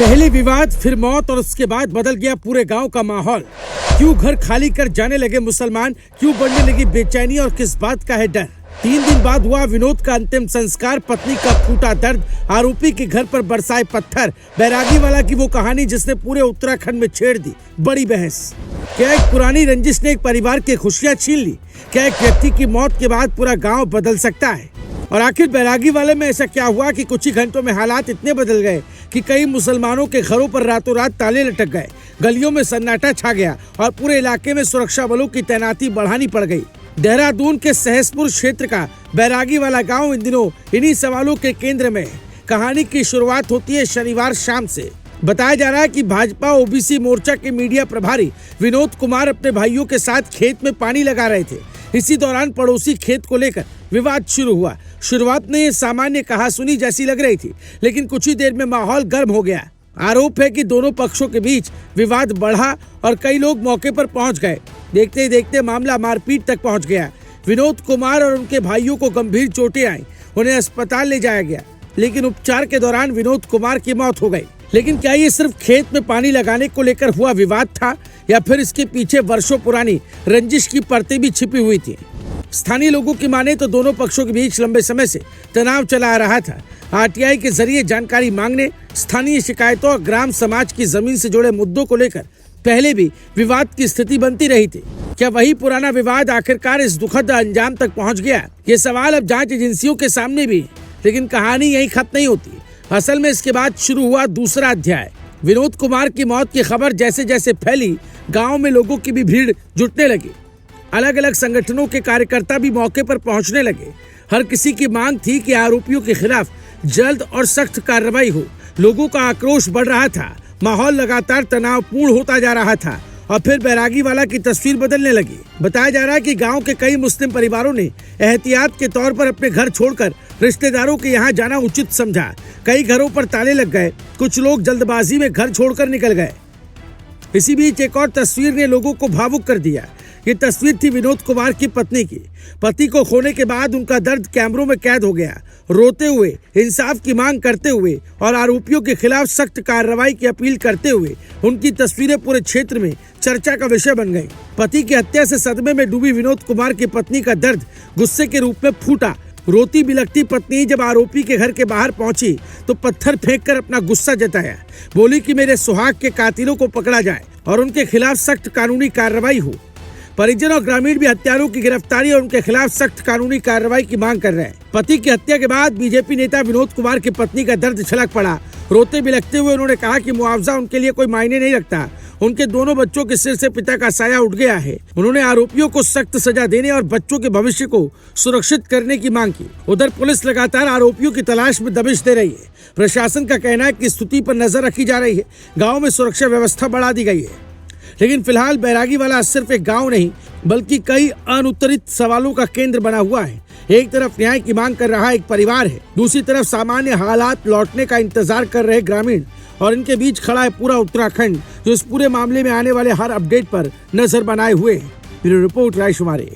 पहले विवाद, फिर मौत और उसके बाद बदल गया पूरे गांव का माहौल। क्यों घर खाली कर जाने लगे मुसलमान? क्यों बढ़ने लगी बेचैनी और किस बात का है डर? 3 दिन बाद हुआ विनोद का अंतिम संस्कार। पत्नी का फूटा दर्द, आरोपी के घर पर बरसाए पत्थर। बैरागी वाला की वो कहानी जिसने पूरे उत्तराखंड में छेड़ दी बड़ी बहस। क्या एक पुरानी रंजिश ने एक परिवार की खुशियां छीन ली? क्या एक व्यक्ति की मौत के बाद पूरा गाँव बदल सकता है? और आखिर बैरागी वाले में ऐसा क्या हुआ कि कुछ ही घंटों में हालात इतने बदल गए कि कई मुसलमानों के घरों पर रातों रात ताले लटक गए, गलियों में सन्नाटा छा गया और पूरे इलाके में सुरक्षा बलों की तैनाती बढ़ानी पड़ गई। देहरादून के सहसपुर क्षेत्र का बैरागी वाला गांव इन दिनों इन्हीं सवालों के केंद्र में है। कहानी की शुरुआत होती है शनिवार शाम से। बताया जा रहा है कि भाजपा ओबीसी मोर्चा के मीडिया प्रभारी विनोद कुमार अपने भाइयों के साथ खेत में पानी लगा रहे थे। इसी दौरान पड़ोसी खेत को लेकर विवाद शुरू हुआ। शुरुआत में ये सामान्य कहासुनी जैसी लग रही थी, लेकिन कुछ ही देर में माहौल गर्म हो गया। आरोप है कि दोनों पक्षों के बीच विवाद बढ़ा और कई लोग मौके पर पहुंच गए। देखते ही देखते मामला मारपीट तक पहुंच गया। विनोद कुमार और उनके भाइयों को गंभीर चोटें आईं। उन्हें अस्पताल ले जाया गया, लेकिन उपचार के दौरान विनोद कुमार की मौत हो गई। लेकिन क्या ये सिर्फ खेत में पानी लगाने को लेकर हुआ विवाद था, या फिर इसके पीछे वर्षों पुरानी रंजिश की परतें भी छिपी हुई थी? स्थानीय लोगों की माने तो दोनों पक्षों के बीच लंबे समय से तनाव चला आ रहा था। आरटीआई के जरिए जानकारी मांगने, स्थानीय शिकायतों और ग्राम समाज की जमीन से जुड़े मुद्दों को लेकर पहले भी विवाद की स्थिति बनती रही थी। क्या वही पुराना विवाद आखिरकार इस दुखद अंजाम तक पहुंच गया? ये सवाल अब जांच एजेंसियों के सामने भी है। लेकिन कहानी यही खत्म नहीं होती। असल में इसके बाद शुरू हुआ दूसरा अध्याय। विनोद कुमार की मौत की खबर जैसे जैसे फैली, गांव में लोगों की भी भीड़ जुटने लगी। अलग अलग संगठनों के कार्यकर्ता भी मौके पर पहुंचने लगे। हर किसी की मांग थी कि आरोपियों के खिलाफ जल्द और सख्त कार्रवाई हो। लोगों का आक्रोश बढ़ रहा था। माहौल लगातार तनावपूर्ण होता जा रहा था और फिर बैरागी वाला की तस्वीर बदलने लगी। बताया जा रहा है कि गांव के कई मुस्लिम परिवारों ने एहतियात के तौर पर अपने घर छोड़कर रिश्तेदारों के यहाँ जाना उचित समझा। कई घरों पर ताले लग गए। कुछ लोग जल्दबाजी में घर छोड़कर निकल गए। इसी बीच एक और तस्वीर ने लोगों को भावुक कर दिया। ये तस्वीर थी विनोद कुमार की पत्नी की। पति को खोने के बाद उनका दर्द कैमरों में कैद हो गया। रोते हुए, इंसाफ की मांग करते हुए और आरोपियों के खिलाफ सख्त कार्रवाई की अपील करते हुए उनकी तस्वीरें पूरे क्षेत्र में चर्चा का विषय बन गई। पति की हत्या से सदमे में डूबी विनोद कुमार की पत्नी का दर्द गुस्से के रूप में फूटा। रोती बिलखती पत्नी जब आरोपी के घर के बाहर पहुंची तो पत्थर फेंककर अपना गुस्सा जताया। बोली कि मेरे सुहाग के कातिलों को पकड़ा जाए और उनके खिलाफ सख्त कानूनी कार्रवाई हो। परिजन और ग्रामीण भी हत्यारों की गिरफ्तारी और उनके खिलाफ सख्त कानूनी कार्रवाई की मांग कर रहे हैं। पति की हत्या के बाद बीजेपी नेता विनोद कुमार की पत्नी का दर्द छलक पड़ा। रोते बिलखते हुए उन्होंने कहा कि मुआवजा उनके लिए कोई मायने नहीं रखता। उनके दोनों बच्चों के सिर से पिता का साया उठ गया है। उन्होंने आरोपियों को सख्त सजा देने और बच्चों के भविष्य को सुरक्षित करने की मांग की। उधर पुलिस लगातार आरोपियों की तलाश में दबिश दे रही है। प्रशासन का कहना है कि स्थिति पर नजर रखी जा रही है। गाँव में सुरक्षा व्यवस्था बढ़ा दी गई है। लेकिन फिलहाल बैरागी वाला सिर्फ एक गांव नहीं, बल्कि कई अनुत्तरित सवालों का केंद्र बना हुआ है। एक तरफ न्याय की मांग कर रहा एक परिवार है, दूसरी तरफ सामान्य हालात लौटने का इंतजार कर रहे ग्रामीण, और इनके बीच खड़ा है पूरा उत्तराखंड, जो इस पूरे मामले में आने वाले हर अपडेट पर नजर बनाए हुए है। Bureau report रायशुमारी।